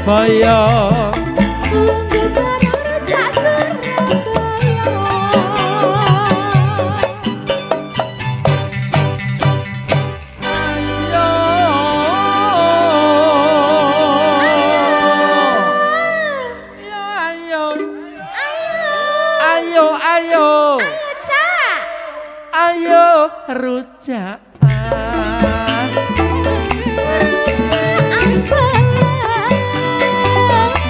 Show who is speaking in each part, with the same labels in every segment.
Speaker 1: Surabaya. Rujak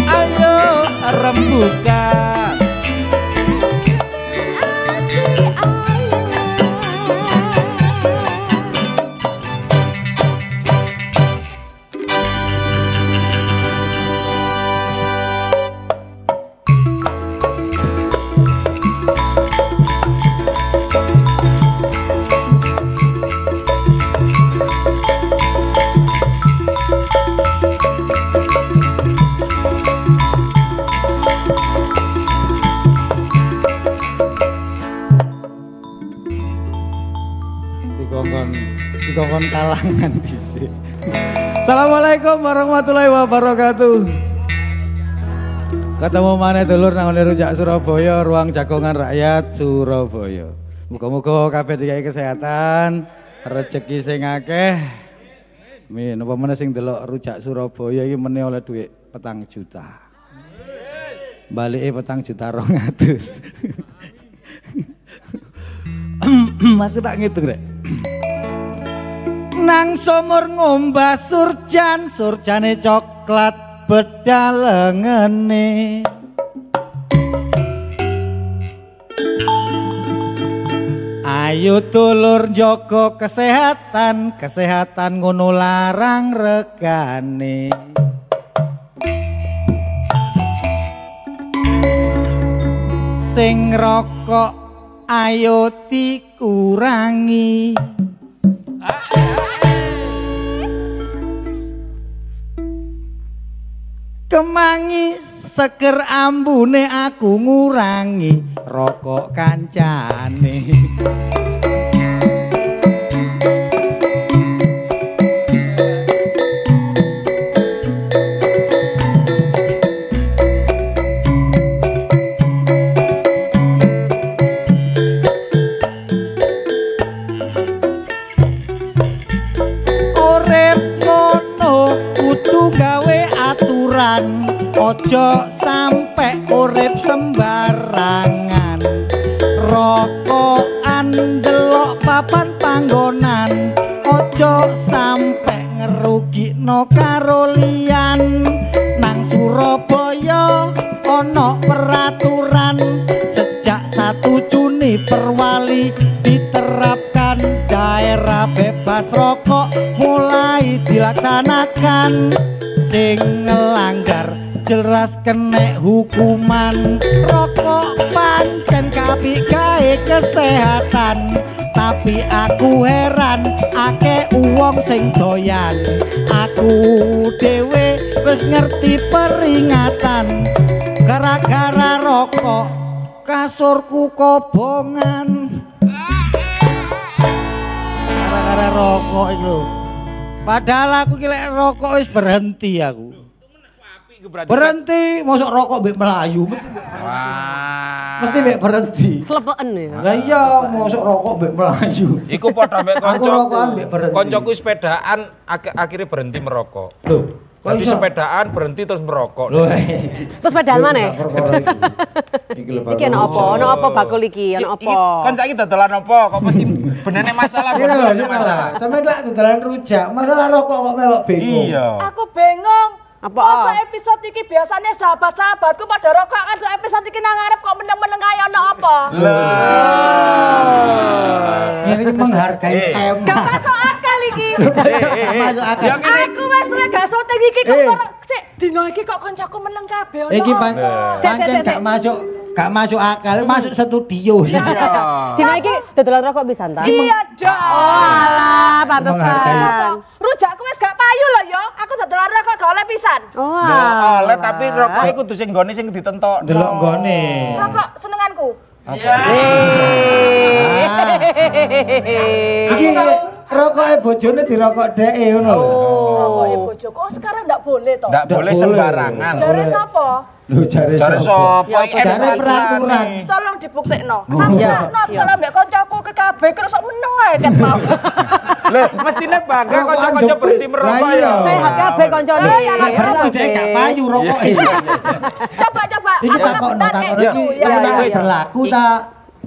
Speaker 1: ayo rembukan dikongkon kalangan dhisik. Assalamualaikum warahmatullahi wabarakatuh. Ketemu maneh dulur nang Rujak Surabaya, ruang jagongan rakyat Surabaya. Muga-muga kabeh dikai kesehatan, rezeki sing akeh. Min, apa meneh sing delok Rujak Surabaya iki meneh oleh dhuwit 4 juta. Balike 4 juta 200. Aku tak ngitung rek. Nang sumur ngombah surjan, surjane coklat bedalengene. Ayo dulur njaga kesehatan, kesehatan ngono larang regane. Sing rokok ayo dikurangi. Kemangi seger ambune aku ngurangi rokok kancane. Ojo sampe urip sembarangan, rokokan delok papan panggonan, ojo sampe ngerugikno karo liyan. Nang Surabaya ono peraturan, sejak 1 Juni perwali diterapkan, daerah bebas rokok mulai dilaksanakan. Sing ngelanggar jelas kena hukuman. Rokok pancen kabeh gawe kesehatan, tapi aku heran akeh wong sing doyan. Aku dhewe wis ngerti peringatan, gara-gara rokok kasurku kobongan. Gara-gara rokok iki lho. Padahal aku ki lek rokok wis berhenti aku. Berhenti, mosok rokok mbek melayu. Mesti mbek berhenti. Slepeken ya. Lah iya, mosok rokok mbek melayu.
Speaker 2: Iku padha mbek
Speaker 1: kancaku. Aku rokokan mbek berhenti.
Speaker 2: Kancaku sepedaan akhirnya berhenti merokok.
Speaker 1: Loh,
Speaker 2: jadi sepedaan berhenti terus merokok.
Speaker 1: Loh.
Speaker 3: Terus sepedaan mana? Iki ana apa? Ana apa bakul iki? Ana apa?
Speaker 2: Kan saiki dodolan apa? Kok mesti benene masalah.
Speaker 1: Ini lho, masalah. Sampeyan lek dodolan rujak, masalah rokok kok melok bingung.
Speaker 2: Iya.
Speaker 4: Aku bingung.
Speaker 3: Apa?
Speaker 4: Masa episode iki biasanya sahabat-sahabatku pada rokok kan, so episode iki nang ngarep kok meneng-meneng kaya ana apa?
Speaker 1: Ini menghargai tema.
Speaker 4: Gak masuk akal iki.
Speaker 1: Gak masuk akal.
Speaker 4: Aku wis suwe gak syuting iki kok sik dino iki kok kancaku meneng kabeh.
Speaker 1: Iki pancen gak masuk akal, masuk studio.
Speaker 3: Dino iki dodolan rokok pisan ta?
Speaker 4: Iya dong.
Speaker 3: Alah, pantesan.
Speaker 4: Rujakku wis gak payu lho ya. Aku dodolan rokok gak oleh pisan.
Speaker 3: Oh.
Speaker 2: Oleh tapi rokok iku kudu sing nggone sing ditentok.
Speaker 1: Delok nggone.
Speaker 4: Rokok senenganku.
Speaker 1: Iki rokoke bojone dirokok dheke ngono lho.
Speaker 4: Rokoke bojoku sekarang ndak boleh toh.
Speaker 2: Ndak boleh sembarangan.
Speaker 4: Jare sapa?
Speaker 1: Lho jare
Speaker 2: Jare
Speaker 1: sapa?
Speaker 2: sapa?
Speaker 1: Jare peraturan.
Speaker 4: Tolong dibuktekno. Sampeyan salah mbek kancaku ke kabeh kok sok meneng ae ket mau.
Speaker 2: Lho, mestine bangga kanca-kanca berhenti merokok ya.
Speaker 3: Sehat kabeh koncone.
Speaker 1: Nek berhenti dhek gak payu rokoke.
Speaker 4: Coba.
Speaker 1: Iki takokno iki menang berlaku ta?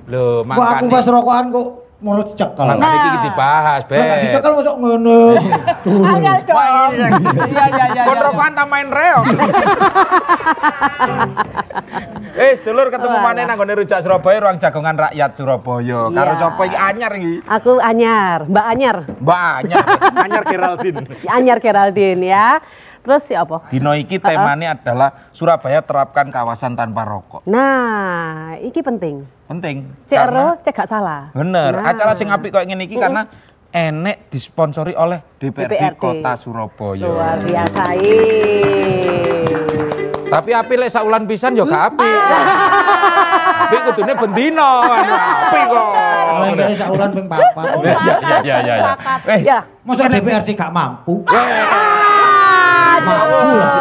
Speaker 2: Lho,
Speaker 1: Kok aku pas rokokan kok murut dicekel.
Speaker 2: Makane iki dibahas, Beb.
Speaker 1: Lah gak dicekel mosok ngono.
Speaker 4: Angel dong. Iya.
Speaker 2: Kon rokokan ta main reok. Sedulur ketemu maneh nang gone Rujak Surabaya, ruang jagongan rakyat Surabaya. Karo sapa iki anyar iki?
Speaker 3: Aku Anyar, Mbak Anyar.
Speaker 2: Mbak Anyar, Anyar Geraldine.
Speaker 3: Anyar Geraldine ya. Terus ya apa?
Speaker 2: Dino iki temanya adalah Surabaya terapkan kawasan tanpa rokok.
Speaker 3: Nah, iki penting.
Speaker 2: Penting.
Speaker 3: Cek
Speaker 2: karena-
Speaker 3: ero, cek gak salah.
Speaker 2: Bener,
Speaker 3: Nah.
Speaker 2: acara sing apik koyo ngene iki karena enek disponsori oleh DPRD Kota Surabaya.
Speaker 3: Luar biasa.
Speaker 2: Tapi apik lek saulan pisan yo gak apik. Apik kudune bendino, apik kok.
Speaker 1: Oleh kae saulan ping 4.
Speaker 2: Ya.
Speaker 3: Ya.
Speaker 1: Mosok DPRD gak mampu.
Speaker 3: Aduh.
Speaker 1: Mampu lah.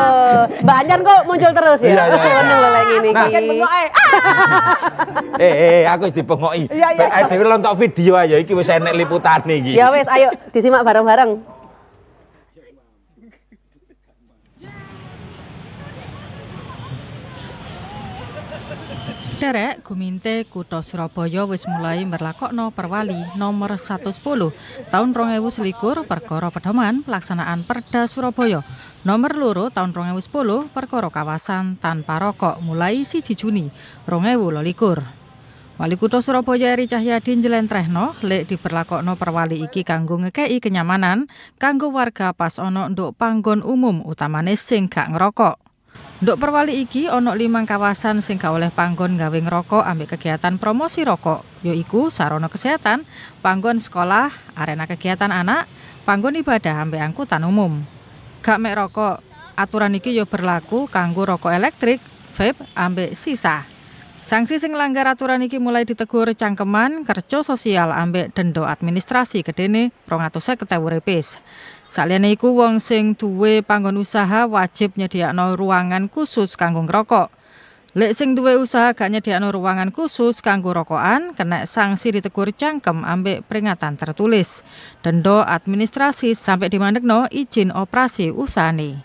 Speaker 3: Mbak Anyar kok muncul terus ya?
Speaker 2: Iya.
Speaker 3: Seneng lho lek ngene
Speaker 2: Nah.
Speaker 3: iki.
Speaker 4: Ken bengok ae.
Speaker 2: Aku wis dipengoki.
Speaker 4: Iya.
Speaker 2: Nek dhewe lontok video aja iki wis enek liputane iki.
Speaker 3: Ya wes, ayo disimak bareng-bareng.
Speaker 5: Derek Guminte Kutha Surabaya wis mulai merlakokno perwali nomor 110 tahun 2021 perkara pedoman pelaksanaan Perda Surabaya. Nomor 2 tahun 2010 perkara kawasan tanpa rokok mulai 1 Juni 2022. Wali Kutha Surabaya Eri Cahyadi njlentrehno lek diberlakokno perwali iki kanggo ngekeki kenyamanan kanggo warga pas ana nduk panggon umum utamane sing gak ngerokok. Nduk perwali iki ana 5 kawasan sing gak oleh panggon gawe ngerokok ambek kegiatan promosi rokok, yaiku sarana kesehatan, panggon sekolah, arena kegiatan anak, panggon ibadah ambek angkutan umum. Gak mek rokok, aturan iki yo berlaku kanggo rokok elektrik, vape ambek sisa. Sanksi sing langgar aturan iki mulai ditegur cangkeman, kerja sosial ambek denda administrasi gedene 250.000 rupiah. Saliyane iku wong sing duwe panggon usaha wajib nyediakno ruangan khusus kanggo ngrokok. Lek sing duwe usaha gak nyediakno ruangan khusus kanggo rokokan, kena sanksi ditegur cangkem ambek peringatan tertulis. Denda administrasi sampai dimandekno izin operasi usahane.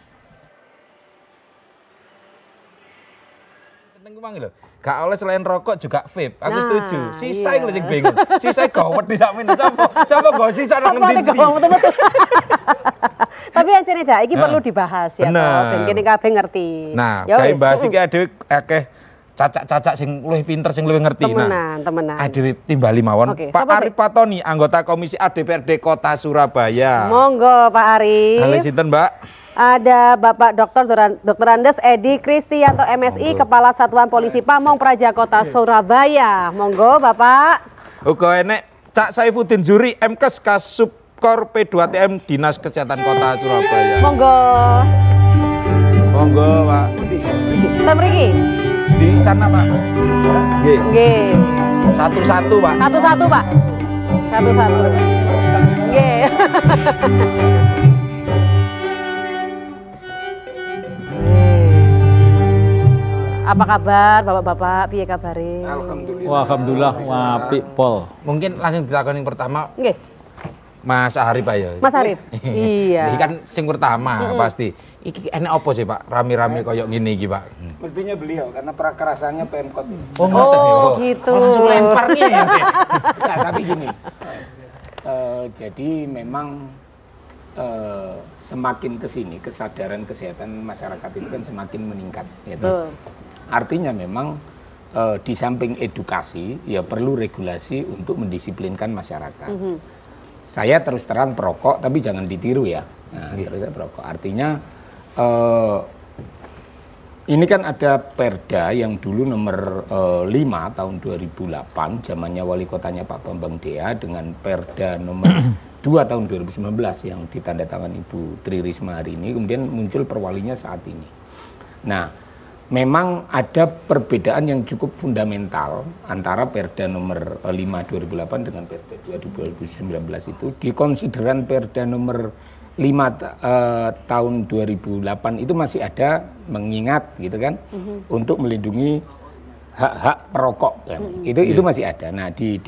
Speaker 2: Seneng kuwi lho. Gak oleh selain rokok juga vape. Aku
Speaker 3: Nah,
Speaker 2: setuju. Sisa
Speaker 3: iya.
Speaker 2: iki lho sing bingung. Sisa gawet di sakmene sapa go sisa nang
Speaker 3: Apa
Speaker 2: ndi.
Speaker 3: nek betul-betul. Tapi ancene aja iki perlu dibahas ya
Speaker 2: Bener.
Speaker 3: toh, ben kene kabeh ngerti.
Speaker 2: Nah,
Speaker 3: Ya
Speaker 2: gawe
Speaker 3: wis.
Speaker 2: bahas iki dhewe akeh cacak-cacak sing luwih pinter sing luwih ngerti.
Speaker 3: Temenan.
Speaker 2: Dhewe timbali mawon.
Speaker 3: Oke,
Speaker 2: Pak
Speaker 3: sapa sih?
Speaker 2: Arif Patoni, anggota Komisi A DPRD Kota Surabaya.
Speaker 3: Monggo Pak Arif.
Speaker 2: Halo sinten, Mbak?
Speaker 3: Ada Bapak Dr. Andes Edi Kristianto MSI, Kepala Satuan Polisi Pamong Praja Kota Surabaya. Monggo Bapak.
Speaker 2: Uga enek Cak Saifuddin Zuri MKes Kasubkor P2TM Dinas Kesehatan Kota Surabaya.
Speaker 3: Monggo.
Speaker 2: Monggo, Pak.
Speaker 3: Sampai mriki.
Speaker 2: Di sana, Pak. Nggih.
Speaker 3: Nggih.
Speaker 2: Satu-satu, Pak.
Speaker 3: Satu-satu, Pak. Satu-satu. Nggih. Apa kabar Bapak-bapak? Piye kabare?
Speaker 6: Wah, alhamdulillah, apik pol.
Speaker 2: Mungkin langsung ditakoni yang pertama
Speaker 3: Nggih.
Speaker 2: Mas Arif Pak ya.
Speaker 3: Mas Arif. Iya.
Speaker 2: Iki kan sing pertama pasti. Iki enek apa sih Pak? Rame-rame koyo ngene iki Pak.
Speaker 7: Mestinya beliau karena prakarasannya Pemkot.
Speaker 2: Oh, ngoten ya.
Speaker 3: Oh, gitu.
Speaker 2: Langsung lempar nih.
Speaker 7: Nah, tapi gini, jadi memang semakin kesini kesadaran kesehatan masyarakat itu kan semakin meningkat. Gitu.
Speaker 3: Betul.
Speaker 7: Artinya memang di samping edukasi ya perlu regulasi untuk mendisiplinkan masyarakat. Saya terus terang perokok tapi jangan ditiru ya. Nah, terus terang perokok. Artinya ini kan ada Perda yang dulu nomor 5 tahun 2008 zamannya wali kotanya Pak Bambang Dea dengan Perda nomor 2 tahun 2019 yang ditandatangani Ibu Tri Risma hari ini kemudian muncul perwalinya saat ini. Nah, memang ada perbedaan yang cukup fundamental antara Perda nomor 5 2008 dengan Perda 2 2019 itu. Di konsideran Perda nomor 5 tahun 2008 itu masih ada mengingat gitu kan, untuk melindungi hak-hak perokok kan. Itu masih ada. Nah, di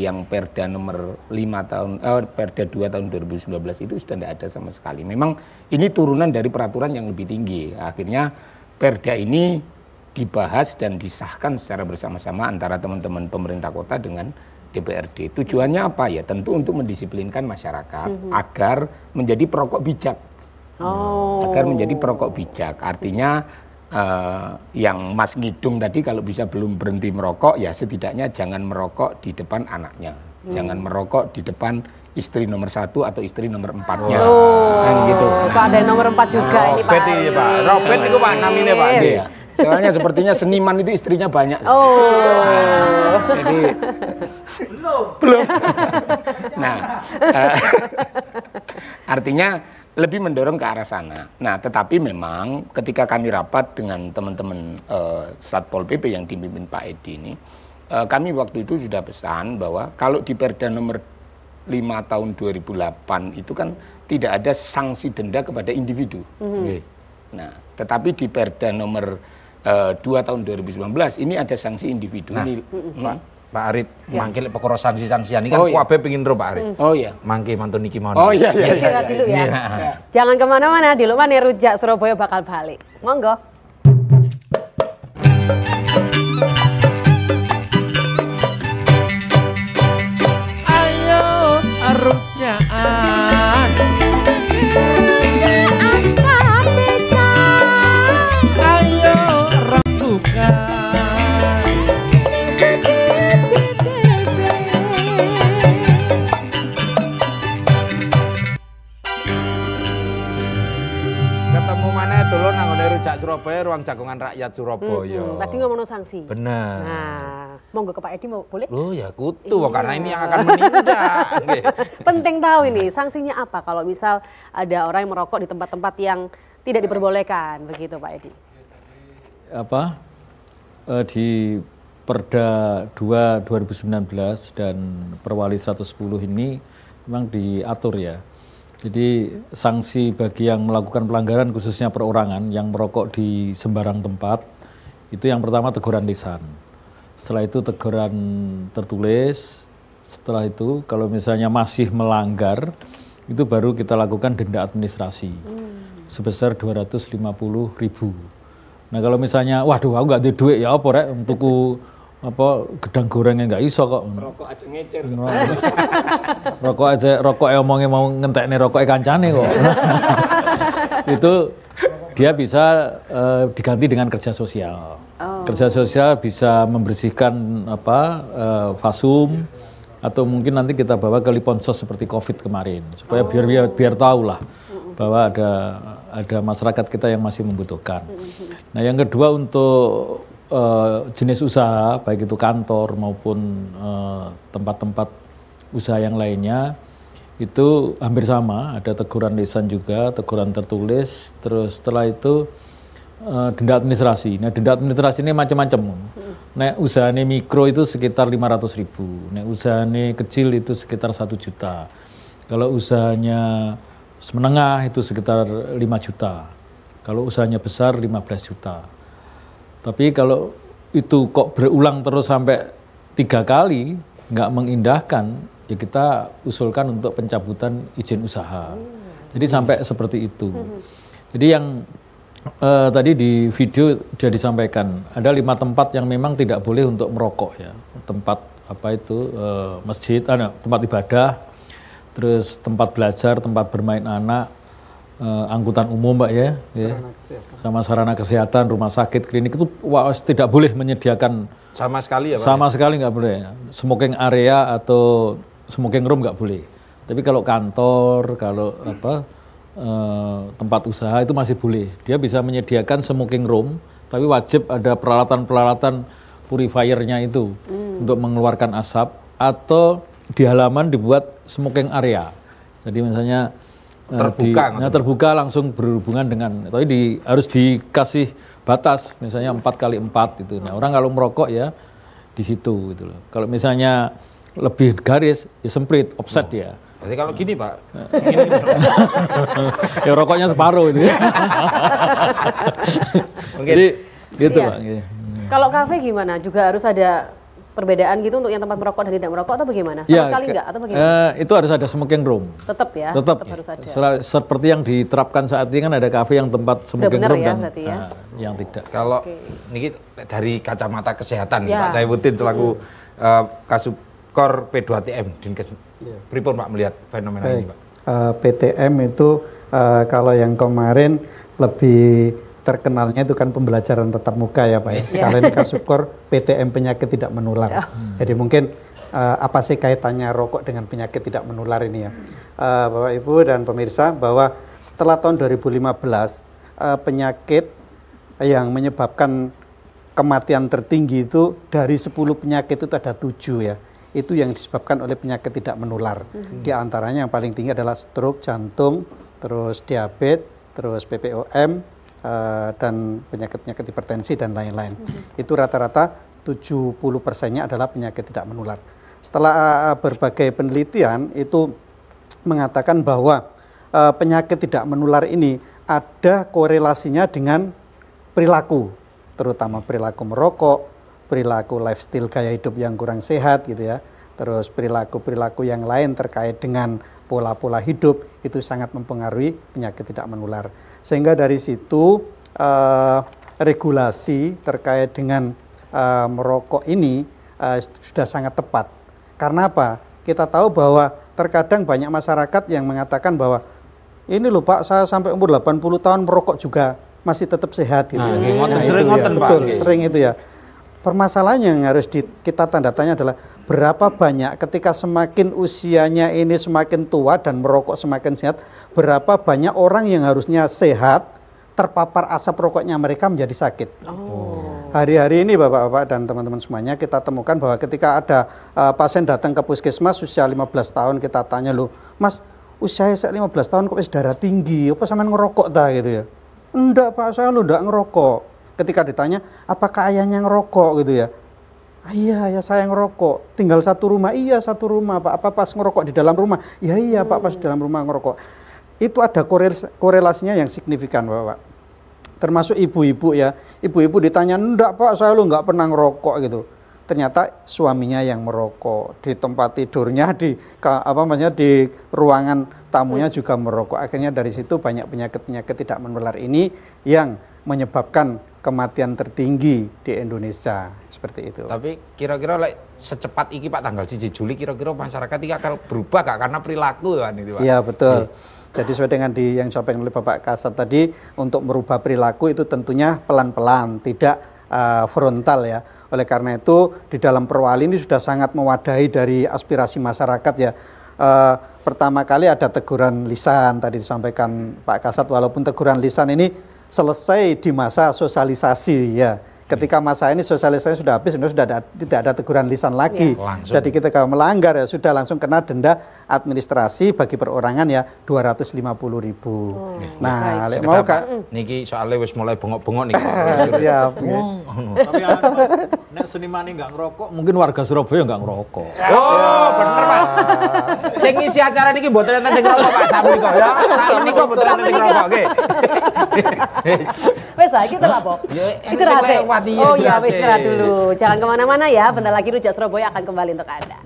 Speaker 7: yang Perda nomor 5 tahun Perda 2 tahun 2019 itu sudah tidak ada sama sekali. Memang ini turunan dari peraturan yang lebih tinggi. Akhirnya Perda ini dibahas dan disahkan secara bersama-sama antara teman-teman pemerintah kota dengan DPRD. Tujuannya apa ya? Tentu untuk mendisiplinkan masyarakat agar menjadi perokok bijak. Agar menjadi perokok bijak. Artinya yang Mas Ngidung tadi kalau bisa belum berhenti merokok, ya setidaknya jangan merokok di depan anaknya. Jangan merokok di depan istri nomor 1 atau istri nomor 4-nya. Kan gitu.
Speaker 3: Pak ada nomor 4 juga ini Pak.
Speaker 2: Robert iya Pak. Robert itu Pak namanya Pak.
Speaker 7: Iya. Soalnya sepertinya seniman itu istrinya banyak. Jadi belum. Nah, artinya lebih mendorong ke arah sana. Nah, tetapi memang ketika kami rapat dengan teman-teman Satpol PP yang dipimpin Pak Edi ini, kami waktu itu sudah pesan bahwa kalau di Perda nomor 5 tahun 2008 itu kan tidak ada sanksi denda kepada individu. Nah, tetapi di Perda nomor 2 tahun 2019 ini ada sanksi individu.
Speaker 2: Nah,
Speaker 7: ini,
Speaker 2: Pak Arif mangkil perkara sanksi-sanksian ini kan kuabe pengin ro Pak Arif.
Speaker 7: Oh iya.
Speaker 2: Mangke mantun niki mawon.
Speaker 7: Oh iya.
Speaker 3: Kira dulu ya. Jangan kemana-mana, di Lukman ya Rujak Surabaya bakal balik. Monggo.
Speaker 6: Ayo rujakan, ayo rembukan.
Speaker 2: Ketemu mana dulur nang ngene Rujak Surabaya, ruang jagongan rakyat Surabaya.
Speaker 3: Tadi ngomong sanksi.
Speaker 2: Bener.
Speaker 3: Nah, monggo ke Pak Edi mau boleh?
Speaker 2: Loh ya kutu karena ini yang akan menindak. Nggih.
Speaker 3: Penting tahu ini sanksinya apa kalau misal ada orang yang merokok di tempat-tempat yang tidak diperbolehkan, begitu Pak Edi.
Speaker 6: Di Perda 2 2019 dan Perwali 110 ini memang diatur ya. Jadi sanksi bagi yang melakukan pelanggaran khususnya perorangan yang merokok di sembarang tempat, itu yang pertama teguran lisan. Setelah itu teguran tertulis, setelah itu kalau misalnya masih melanggar, itu baru kita lakukan denda administrasi sebesar 250.000. Nah kalau misalnya, waduh aku nggak ada duit ya apa rek untukku gedang gorengnya nggak iso kok.
Speaker 7: Rokok aja ngecer.
Speaker 6: Rokok omongnya mau ngentekne rokok kancane kok. Itu dia bisa diganti dengan kerja sosial. Kerja sosial bisa membersihkan fasum atau mungkin nanti kita bawa ke Liponsos seperti COVID kemarin supaya biar tahu lah bahwa ada masyarakat kita yang masih membutuhkan. Nah yang kedua untuk jenis usaha baik itu kantor maupun tempat-tempat usaha yang lainnya itu hampir sama, ada teguran lisan juga, teguran tertulis, terus setelah itu denda administrasi. Nah denda administrasi ini macam-macam. Nek usahane mikro itu sekitar 500.000, nek usahane kecil itu sekitar 1 juta. Kalau usahanya menengah itu sekitar 5 juta. Kalau usahanya besar 15 juta. Tapi kalau itu kok berulang terus sampai 3 kali nggak mengindahkan, ya kita usulkan untuk pencabutan izin usaha. Jadi sampai seperti itu. Jadi yang tadi di video sudah disampaikan, ada 5 tempat yang memang tidak boleh untuk merokok ya. Tempat masjid, tempat ibadah, terus tempat belajar, tempat bermain anak, angkutan umum Mbak ya, sama sarana kesehatan, rumah sakit, klinik itu tidak boleh menyediakan
Speaker 2: Sama sekali ya Pak?
Speaker 6: Sama sekali nggak boleh. Smoking area atau smoking room nggak boleh. Tapi kalau kantor, kalau tempat usaha itu masih boleh. Dia bisa menyediakan smoking room, tapi wajib ada peralatan-peralatan purifiernya itu untuk mengeluarkan asap, atau di halaman dibuat smoking area. Jadi misalnya terbuka langsung berhubungan dengan, tapi harus dikasih batas, misalnya 4x4 itu. Nah, orang kalau merokok ya di situ gitu loh. Kalau misalnya lebih garis, ya semprit, offset ya.
Speaker 2: Jadi kalau gini Pak,
Speaker 6: ya rokoknya separuh itu. Jadi gitu
Speaker 3: Iya.
Speaker 6: Pak.
Speaker 3: Kalau kafe gimana? Juga harus ada perbedaan gitu untuk yang tempat merokok dan tidak merokok atau bagaimana? Sama sekali enggak atau bagaimana?
Speaker 6: Itu harus ada smoking room.
Speaker 3: Tetap ya,
Speaker 6: Tetap
Speaker 3: harus ada.
Speaker 6: Seperti yang diterapkan saat ini kan ada kafe yang tempat smoking
Speaker 3: benar
Speaker 6: room
Speaker 3: ya,
Speaker 6: dan
Speaker 3: berarti ya.
Speaker 6: yang tidak.
Speaker 2: kalau ini dari kacamata kesehatan
Speaker 3: Ya.
Speaker 2: Pak Saifuddin selaku Kasubkor P2TM Dinkes, pripun Pak melihat fenomena ini Pak?
Speaker 8: PTM itu kalau yang kemarin lebih terkenalnya itu kan pembelajaran tatap muka ya Pak ya. Kalau ini Kasubkor PTM penyakit tidak menular. Jadi mungkin apa sih kaitannya rokok dengan penyakit tidak menular ini ya. Bapak Ibu dan pemirsa, bahwa setelah tahun 2015 penyakit yang menyebabkan kematian tertinggi itu dari 10 penyakit itu ada 7 ya. Itu yang disebabkan oleh penyakit tidak menular. Di antaranya yang paling tinggi adalah stroke, jantung, terus diabetes, terus PPOM, dan penyakit-penyakit hipertensi dan lain-lain. Itu rata-rata 70%-nya adalah penyakit tidak menular. Setelah berbagai penelitian itu mengatakan bahwa penyakit tidak menular ini ada korelasinya dengan perilaku, terutama perilaku merokok, perilaku lifestyle gaya hidup yang kurang sehat gitu ya. Terus perilaku-perilaku yang lain terkait dengan pola-pola hidup itu sangat mempengaruhi penyakit tidak menular. Sehingga dari situ regulasi terkait dengan merokok ini sudah sangat tepat. Karena apa? Kita tahu bahwa terkadang banyak masyarakat yang mengatakan bahwa ini loh Pak, saya sampai umur 80 tahun merokok juga masih tetap sehat gitu. Betul, sering itu ya. Permasalahan yang harus kita tanda tanya adalah berapa banyak ketika semakin usianya ini semakin tua dan merokok semakin sehat, berapa banyak orang yang harusnya sehat terpapar asap rokoknya mereka menjadi sakit. Hari-hari ini Bapak-bapak dan teman-teman semuanya kita temukan bahwa ketika ada pasien datang ke puskesmas usia 15 tahun, kita tanya, loh Mas, usia saya 15 tahun kok darah tinggi, apa sampean ngerokok ta gitu ya? Enggak Pak, saya lo enggak ngerokok. Ketika ditanya, apakah ayahnya ngerokok gitu ya? Iya, ya saya ngerokok. Tinggal satu rumah, iya satu rumah Pak. Apa pas ngerokok di dalam rumah? Ya iya Pak, pas di dalam rumah ngerokok. Itu ada korelasinya yang signifikan Bapak. Termasuk ibu-ibu ya. Ibu-ibu ditanya, enggak Pak, saya lo enggak pernah ngerokok gitu. Ternyata suaminya yang merokok, di tempat tidurnya, di ruangan tamunya juga merokok. Akhirnya dari situ banyak penyakit-penyakit tidak menular ini yang menyebabkan kematian tertinggi di Indonesia, seperti itu.
Speaker 2: Tapi kira-kira secepat ini Pak tanggal 1 Juli kira-kira masyarakat ini akan berubah gak karena perilaku kan itu Pak?
Speaker 8: Iya betul. Jadi sesuai dengan yang disampaikan oleh Bapak Kasat tadi, untuk merubah perilaku itu tentunya pelan-pelan, tidak frontal ya. Oleh karena itu di dalam Perwali ini sudah sangat mewadahi dari aspirasi masyarakat ya. Pertama kali ada teguran lisan tadi disampaikan Pak Kasat, walaupun teguran lisan ini selesai di masa sosialisasi ya. Ketika masa ini sosialisasi sudah habis, sudah tidak ada teguran lisan lagi. Jadi kita kalau melanggar ya sudah langsung kena denda administrasi bagi perorangan ya 250.000. Nah, lek mau Kak
Speaker 2: niki soalnya wis mulai bengok-bengok nih.
Speaker 8: Siap. Ya.
Speaker 6: Tapi nek seniman enggak ngerokok, mungkin warga Surabaya enggak ngerokok.
Speaker 2: Oh, bener Pak. Sing ngisi acara niki mboten enten ngerokok Pak Sami kok ya. Sami kok mboten enten ngerokok nggih.
Speaker 3: Wes lah, kita lah Pok. Istirahat sih. Oh iya, wes istirahat dulu. Jangan kemana-mana ya, bentar lagi Rujak Surabaya akan kembali untuk Anda.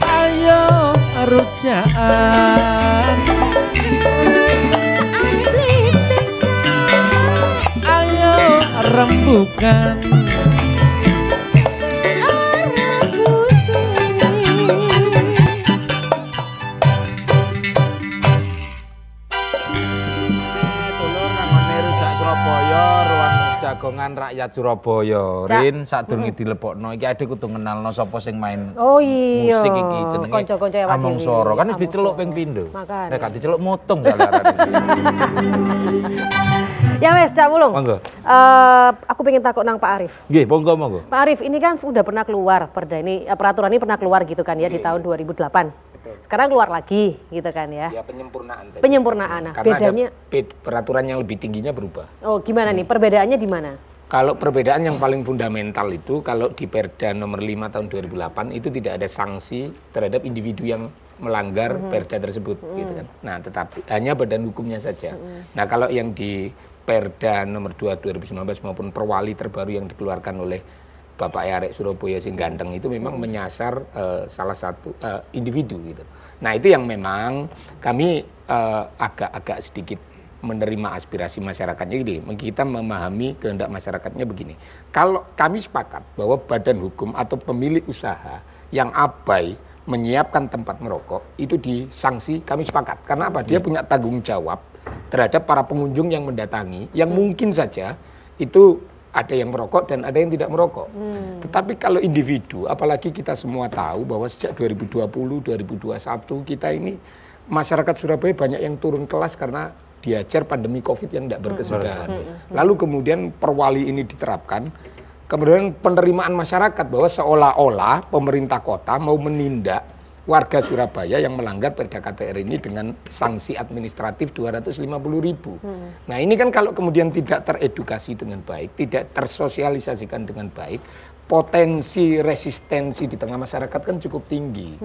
Speaker 6: Ayo rujaan, ayo rembukan.
Speaker 2: Jagongan rakyat Surabaya. Rin sadurunge dilebokno iki ade kudu ngenalno sapa sing main musik iki jenenge
Speaker 3: Konco-konco ya
Speaker 2: Among Soro. Kan wis diceluk ping pindho.
Speaker 3: Makanya.
Speaker 2: Nek gak diceluk mutung jalaran.
Speaker 3: Ya wes, Cak Wulung.
Speaker 2: Monggo.
Speaker 3: Aku pengen takut nang Pak Arief.
Speaker 2: Nggih, monggo.
Speaker 3: Pak Arief, ini kan sudah pernah keluar perda ini, peraturan ini pernah keluar gitu kan ya di tahun 2008. Sekarang keluar lagi gitu kan ya.
Speaker 7: Ya penyempurnaan saja.
Speaker 3: Penyempurnaan. Nah,
Speaker 7: Karena
Speaker 3: bedanya
Speaker 7: peraturan yang lebih tingginya berubah.
Speaker 3: Oh, gimana nih? Perbedaannya di mana?
Speaker 7: Kalau perbedaan yang paling fundamental itu kalau di Perda nomor 5 tahun 2008 itu tidak ada sanksi terhadap individu yang melanggar Perda tersebut gitu kan. Nah, tetapi hanya badan hukumnya saja. Nah, kalau yang di Perda nomor 2 2019 maupun perwali terbaru yang dikeluarkan oleh Bapak Arek Surabaya sing ganteng itu memang menyasar salah satu individu gitu. Nah, itu yang memang kami agak-agak sedikit menerima aspirasi masyarakatnya ini. Kita memahami kehendak masyarakatnya begini. Kalau kami sepakat bahwa badan hukum atau pemilik usaha yang abai menyiapkan tempat merokok itu disanksi, kami sepakat. Karena apa? Dia punya tanggung jawab terhadap para pengunjung yang mendatangi, yang mungkin saja itu ada yang merokok dan ada yang tidak merokok. Tetapi kalau individu, apalagi kita semua tahu bahwa sejak 2020, 2021 kita ini masyarakat Surabaya banyak yang turun kelas karena diajar pandemi COVID yang tidak berkesudahan. Lalu kemudian perwali ini diterapkan, kemudian penerimaan masyarakat bahwa seolah-olah pemerintah kota mau menindak warga Surabaya yang melanggar Perda KTR ini dengan sanksi administratif 250.000. Nah, ini kan kalau kemudian tidak teredukasi dengan baik, tidak tersosialisasikan dengan baik, potensi resistensi di tengah masyarakat kan cukup tinggi.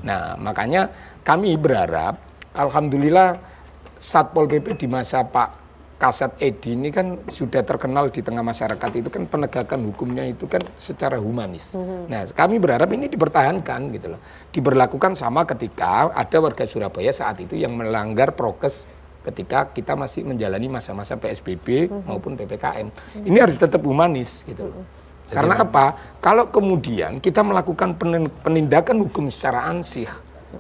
Speaker 7: Nah, makanya kami berharap, alhamdulillah Satpol PP di masa Pak Kasat Edi ini kan sudah terkenal di tengah masyarakat itu kan penegakan hukumnya itu kan secara humanis. Nah, kami berharap ini dipertahankan gitu loh. Diberlakukan sama ketika ada warga Surabaya saat itu yang melanggar prokes ketika kita masih menjalani masa-masa PSBB maupun PPKM. Ini harus tetap humanis gitu loh. Karena apa? Kalau kemudian kita melakukan penindakan hukum secara ansih,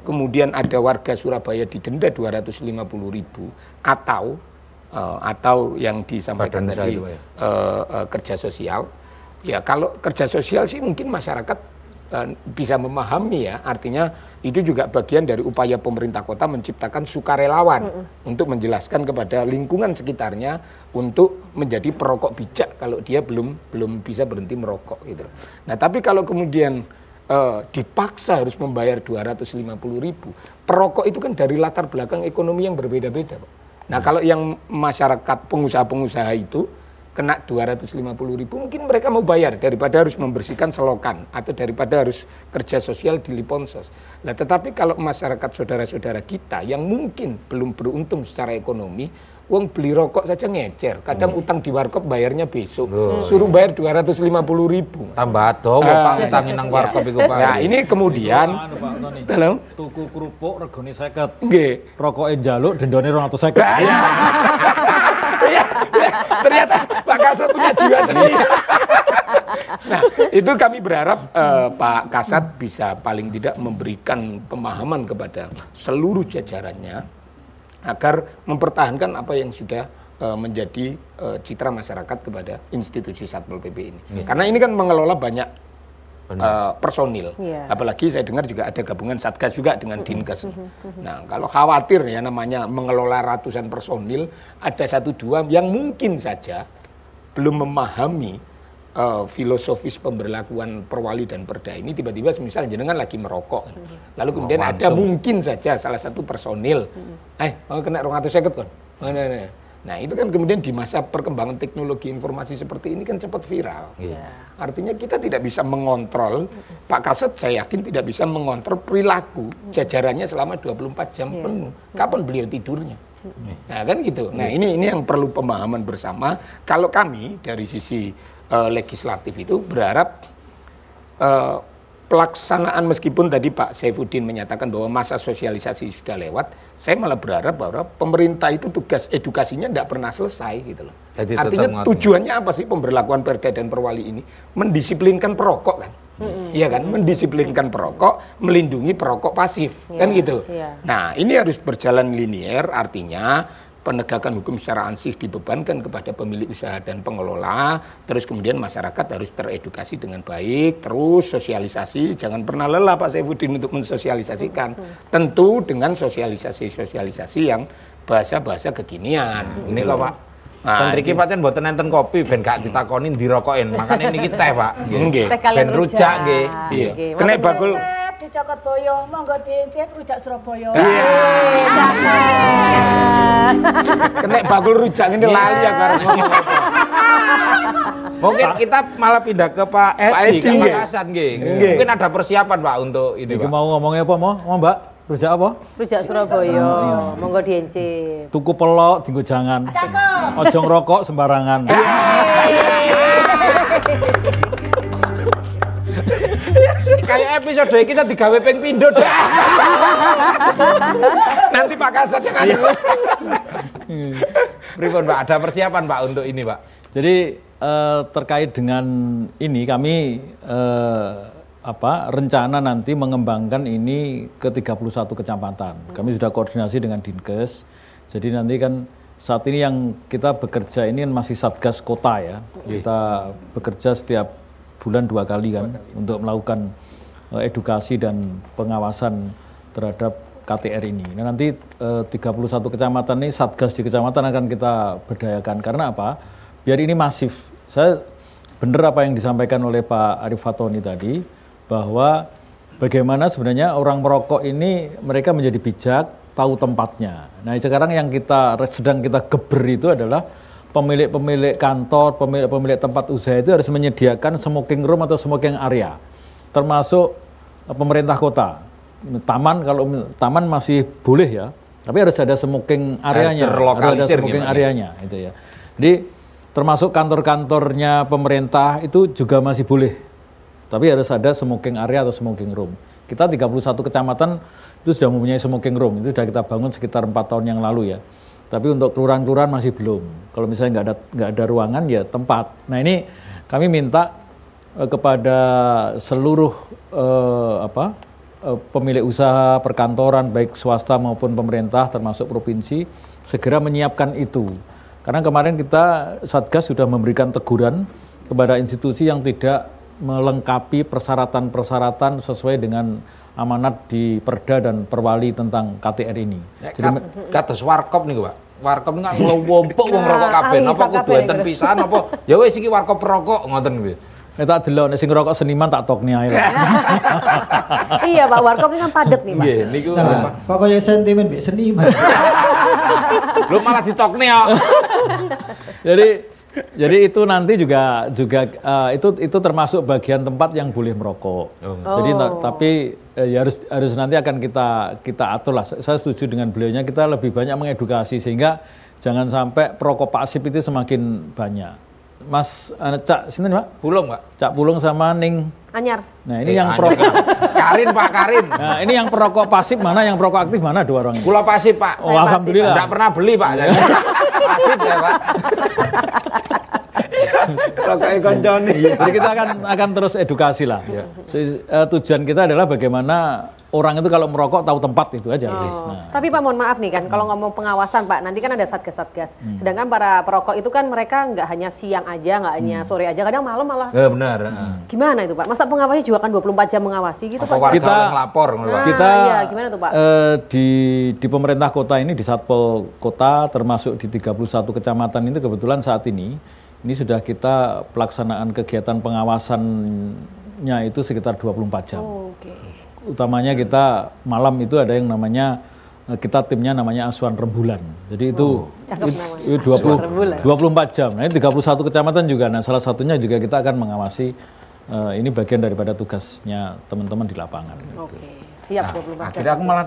Speaker 7: kemudian ada warga Surabaya didenda 250.000 atau yang disampaikan tadi kerja sosial. Ya, kalau kerja sosial sih mungkin masyarakat bisa memahami ya, artinya itu juga bagian dari upaya pemerintah kota menciptakan sukarelawan untuk menjelaskan kepada lingkungan sekitarnya untuk menjadi perokok bijak kalau dia belum bisa berhenti merokok gitu. Nah, tapi kalau kemudian dipaksa harus membayar 250.000, perokok itu kan dari latar belakang ekonomi yang berbeda-beda, Pak. Nah, kalau yang masyarakat pengusaha-pengusaha itu kena 250.000, mungkin mereka mau bayar daripada harus membersihkan selokan atau daripada harus kerja sosial di Liponsos. Nah, tetapi kalau masyarakat saudara-saudara kita yang mungkin belum beruntung secara ekonomi, wong beli rokok saja ngecer, kadang utang di warkop bayarnya besok, suruh bayar 250.000.
Speaker 2: Tambah dong, Pak, utangin nang warkop iku, Pak.
Speaker 7: Nah, ini kemudian tolong
Speaker 6: tuku kerupuk regane 50.
Speaker 7: Nggih.
Speaker 6: Rokoke njaluk dendone 250.
Speaker 7: Iya, ternyata Pak Kasat punya jiwa seni. Nah, itu kami berharap Pak Kasat bisa paling tidak memberikan pemahaman kepada seluruh jajarannya agar mempertahankan apa yang sudah menjadi citra masyarakat kepada institusi Satpol PP ini. Karena ini kan mengelola banyak personil. Apalagi saya dengar juga ada gabungan Satgas juga dengan Dinkes. Nah, kalau khawatir ya namanya mengelola ratusan personil, ada 1-2 yang mungkin saja belum memahami filosofis pemberlakuan perwali dan perda ini, tiba-tiba misal jenengan lagi merokok, lalu kemudian ada mungkin saja salah satu personil mau kena 250 kon. Nah, itu kan kemudian di masa perkembangan teknologi informasi seperti ini kan cepat viral. Artinya kita tidak bisa mengontrol, Pak Kasat saya yakin tidak bisa mengontrol perilaku jajarannya selama 24 jam penuh. Kapan beliau tidurnya? Nah, kan gitu. Nah, ini yang perlu pemahaman bersama. Kalau kami dari sisi legislatif itu berharap pelaksanaan, meskipun tadi Pak Saifuddin menyatakan bahwa masa sosialisasi sudah lewat, saya malah berharap bahwa pemerintah itu tugas edukasinya tidak pernah selesai gitu loh. Jadi artinya tujuannya apa sih pemberlakuan Perda dan Perwali ini? Mendisiplinkan perokok kan? Iya kan? Mendisiplinkan perokok, melindungi perokok pasif, kan gitu. Nah, ini harus berjalan linier, artinya penegakan hukum secara ansih dibebankan kepada pemilik usaha dan pengelola, terus kemudian masyarakat harus teredukasi dengan baik, terus sosialisasi, jangan pernah lelah Pak Saifuddin untuk mensosialisasikan, tentu dengan sosialisasi yang bahasa-bahasa kekinian.
Speaker 2: Ini kok Pak, Menteri iki pancen mboten enten kopi ben gak ditakonin dirokokin, makanya niki teh Pak.
Speaker 7: Nggih.
Speaker 2: Ben rujak nggih.
Speaker 7: Iya. Kena bakul
Speaker 4: dicokot boyo, monggo diencep rujak Surabaya.
Speaker 7: Kena bakul rujak ini lali ya karena ngomong apa.
Speaker 2: Mungkin kita malah pindah ke Pak Edi, ke Pak Hasan nggih. Mungkin ada persiapan Pak untuk ini
Speaker 6: Iki
Speaker 2: Pak.
Speaker 6: mau ngomongnya apa mau Mbak? Rujak apa?
Speaker 3: Rujak Surabaya, monggo diencep.
Speaker 6: Tuku pelok dienggo jangan.
Speaker 4: Cakep.
Speaker 6: Ojo ngerokok sembarangan.
Speaker 2: Kayak episode iki iso digawe ping pindho dah.
Speaker 7: Nanti Pak Kasat yang ada.
Speaker 2: Pripun Pak, ada persiapan Pak untuk ini Pak?
Speaker 6: Jadi terkait dengan ini kami rencana nanti mengembangkan ini ke 31 kecamatan. Kami sudah koordinasi dengan Dinkes. Jadi nanti kan saat ini yang kita bekerja ini kan masih Satgas Kota ya. Kita bekerja setiap bulan 2 kali kan untuk melakukan edukasi dan pengawasan terhadap KTR ini. Nah, nanti 31 kecamatan ini Satgas di kecamatan akan kita berdayakan. Karena apa? Biar ini masif. Saya benar apa yang disampaikan oleh Pak Arief Fatoni tadi, bahwa bagaimana sebenarnya orang merokok ini mereka menjadi bijak, tahu tempatnya. Nah, sekarang yang sedang kita geber itu adalah pemilik-pemilik kantor, pemilik-pemilik tempat usaha itu harus menyediakan smoking room atau smoking area, termasuk pemerintah kota. Taman, kalau taman masih boleh ya, tapi harus ada smoking areanya, harus ada smoking areanya, itu ya. Jadi termasuk kantor-kantornya pemerintah itu juga masih boleh, tapi harus ada smoking area atau smoking room. Kita 31 kecamatan itu sudah mempunyai smoking room, itu sudah kita bangun sekitar 4 tahun yang lalu ya. Tapi untuk kelurahan-kelurahan masih belum. Kalau misalnya nggak ada ruangan ya tempat. Nah ini kami minta kepada seluruh pemilik usaha perkantoran baik swasta maupun pemerintah termasuk provinsi segera menyiapkan itu. Karena kemarin kita Satgas sudah memberikan teguran kepada institusi yang tidak melengkapi persyaratan-persyaratan sesuai dengan amanat di Perda dan Perwali tentang KTR ini.
Speaker 2: Jadi kados warkop niku, Pak. Warkop niku kan nglompok wong rokok kabeh. Napa kudu enten pisahan apa? Ya wis iki warkop perokok ngoten kuwi.
Speaker 6: Nek tak delok nek sing rokok seniman tak tokne ae.
Speaker 3: Iya, Pak, warkop ini kan padet nih, Pak.
Speaker 2: Nggih, niku
Speaker 1: Kok kaya sentimen mbek seniman.
Speaker 2: lho malah ditokne kok.
Speaker 6: Jadi itu nanti juga itu termasuk bagian tempat yang boleh merokok. Jadi tapi ya harus nanti akan kita atur lah. Saya setuju dengan beliaunya, kita lebih banyak mengedukasi sehingga jangan sampai perokok pasif itu semakin banyak. Mas Cak sinten Pak?
Speaker 2: Pulung, Pak.
Speaker 6: Cak Pulung sama Ning
Speaker 3: Anyar.
Speaker 6: Nah, ini yang perokok
Speaker 2: Karin, Pak Karin.
Speaker 6: Nah, ini yang perokok pasif mana, yang perokok aktif mana dua orang ini?
Speaker 2: Kula pasif, Pak.
Speaker 6: Oh, alhamdulillah.
Speaker 2: Enggak pernah beli, Pak. Jadi pasif ya, Pak. Rokok koncone.
Speaker 6: Jadi kita akan terus edukasi lah. Tujuan kita adalah bagaimana orang itu kalau merokok tahu tempat itu aja. Nah.
Speaker 3: Tapi Pak, mohon maaf nih kan, kalau ngomong pengawasan Pak, nanti kan ada satgas-satgas. Sedangkan para perokok itu kan mereka nggak hanya siang aja, nggak hanya sore aja, kadang malam malah.
Speaker 2: Benar.
Speaker 3: Gimana itu Pak? Masa pengawasnya juga kan 24 jam mengawasi gitu
Speaker 2: Apa
Speaker 3: Pak?
Speaker 2: kita ngelapor,
Speaker 6: kita
Speaker 3: iya, gimana tuh Pak?
Speaker 6: Di pemerintah kota ini, di Satpol Kota termasuk di 31 kecamatan itu kebetulan saat ini sudah kita pelaksanaan kegiatan pengawasannya itu sekitar 24 jam. Utamanya kita malam itu ada yang namanya, kita timnya namanya Asuhan Rembulan. Jadi itu 24 jam. Nah, ini 31 kecamatan juga. Nah, salah satunya juga kita akan mengawasi, ini bagian daripada tugasnya teman-teman di lapangan.
Speaker 3: Siap 24 jam.
Speaker 2: Akhirnya aku malah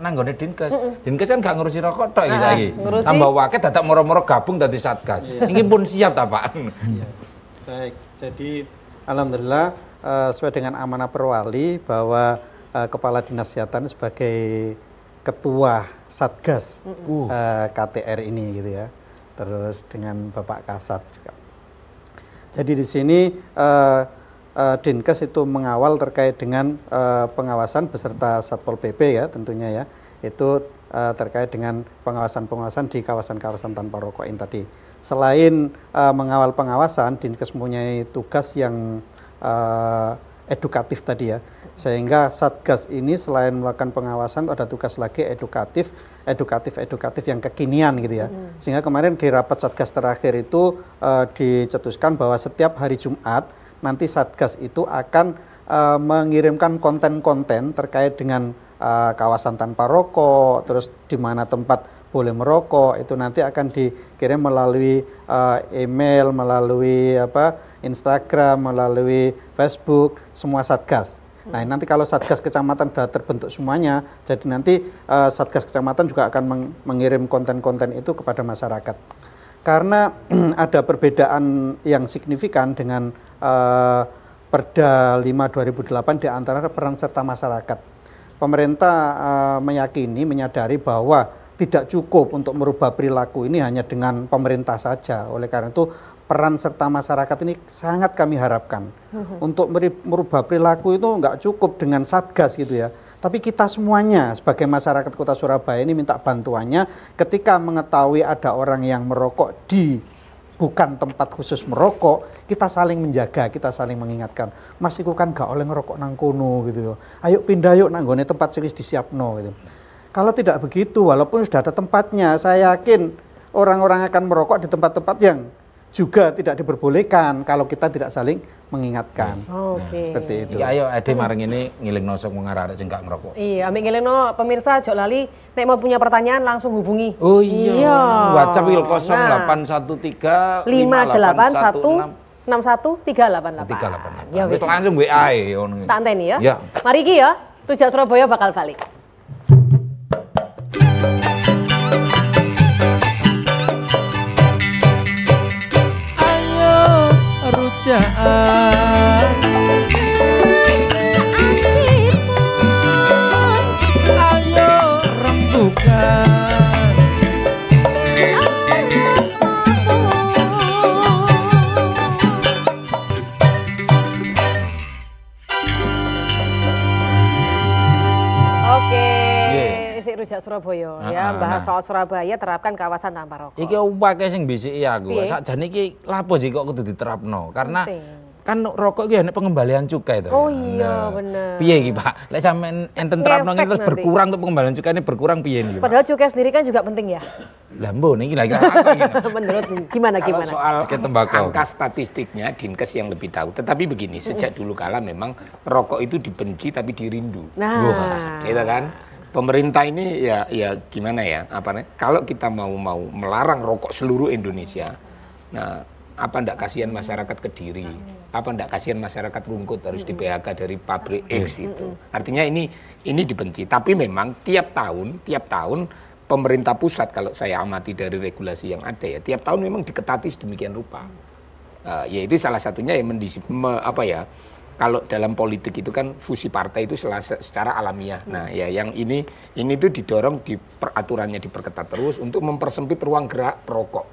Speaker 2: nanggone Dinkes. Dinkes kan gak ngurusi rokok tok iki saiki. Tambah wakil dadak moro-moro gabung dadi Satgas. Ini pun siap ta, Pak?
Speaker 8: Baik. Jadi alhamdulillah sesuai dengan amanah Perwali bahwa Kepala Dinas Kesehatan sebagai ketua Satgas KTR ini gitu ya. Terus dengan Bapak Kasat juga. Jadi di sini Dinkes itu mengawal terkait dengan pengawasan beserta Satpol PP ya tentunya ya. Itu terkait dengan pengawasan-pengawasan di kawasan-kawasan tanpa rokok ini tadi. Selain mengawal pengawasan, Dinkes mempunyai tugas yang edukatif tadi ya. Sehingga Satgas ini selain melakukan pengawasan ada tugas lagi edukatif yang kekinian gitu ya. Sehingga kemarin di rapat Satgas terakhir itu dicetuskan bahwa setiap hari Jumat nanti Satgas itu akan mengirimkan konten-konten terkait dengan kawasan tanpa rokok, terus di mana tempat boleh merokok, itu nanti akan dikirim melalui email, melalui Instagram, melalui Facebook, semua Satgas. Nah nanti kalau Satgas Kecamatan sudah terbentuk semuanya, jadi nanti Satgas Kecamatan juga akan mengirim konten-konten itu kepada masyarakat. Karena ada perbedaan yang signifikan dengan Perda 5 2008 di antara peran serta masyarakat. Pemerintah menyadari bahwa tidak cukup untuk merubah perilaku ini hanya dengan pemerintah saja. Oleh karena itu peran serta masyarakat ini sangat kami harapkan. Untuk merubah perilaku itu nggak cukup dengan Satgas gitu ya. Tapi kita semuanya sebagai masyarakat Kota Surabaya ini minta bantuannya ketika mengetahui ada orang yang merokok di bukan tempat khusus merokok, kita saling menjaga, kita saling mengingatkan. Mas iku kan gak oleh ngerokok nang kono gitu. Ayo pindah yuk nang gone tempat sing wis disiapno gitu. Kalau tidak begitu, walaupun sudah ada tempatnya, saya yakin orang-orang akan merokok di tempat-tempat yang juga tidak diperbolehkan kalau kita tidak saling mengingatkan.
Speaker 3: Oke.
Speaker 8: Seperti itu.
Speaker 2: Ya ayo ade mareng ini ngilingno sok wong arek sing gak ngerokok.
Speaker 3: Iya, ambek ngilingno pemirsa aja lali nek mau punya pertanyaan langsung hubungi.
Speaker 2: Oh iya. WhatsApp
Speaker 3: 581
Speaker 2: 0813
Speaker 3: 61 388.
Speaker 2: 388.
Speaker 3: Ya wis.
Speaker 2: Langsung WA ngono.
Speaker 3: Tak anteni ya.
Speaker 2: Ya.
Speaker 3: Mari iki ya, Rujak Surabaya bakal balik.
Speaker 6: Ayo rembukan.
Speaker 3: Rujak Surabaya ya, bahas soal Surabaya terapkan kawasan tanpa rokok.
Speaker 2: Iki upake sing bisiki aku. Sakjane iki lapo sih kok kudu diterapno? Karena kan rokok iki nek pengembalian cukai to.
Speaker 3: Oh iya, bener.
Speaker 2: Piye iki, Pak? Lek sampean enten terapno terus berkurang untuk pengembalian cukai ini berkurang piye nih, Pak?
Speaker 3: Padahal cukai sendiri kan juga penting ya.
Speaker 2: Lah mbok niki lagi apa iki?
Speaker 3: Menurut gimana?
Speaker 7: Soal angka statistiknya Dinkes yang lebih tahu. Tetapi begini, sejak dulu kala memang rokok itu dibenci tapi dirindu.
Speaker 3: Nah,
Speaker 7: gitu kan? Pemerintah ini ya gimana ya, kalau kita mau melarang rokok seluruh Indonesia, nah apa ndak kasihan masyarakat Kediri, apa ndak kasihan masyarakat Rungkut harus di PHK dari pabrik X itu. Artinya ini dibenci, tapi memang tiap tahun pemerintah pusat kalau saya amati dari regulasi yang ada ya, tiap tahun memang diketati sedemikian rupa. Yaitu salah satunya yang kalau dalam politik itu kan fusi partai itu secara alamiah. Nah, ya yang ini tuh didorong di peraturannya diperketat terus untuk mempersempit ruang gerak perokok.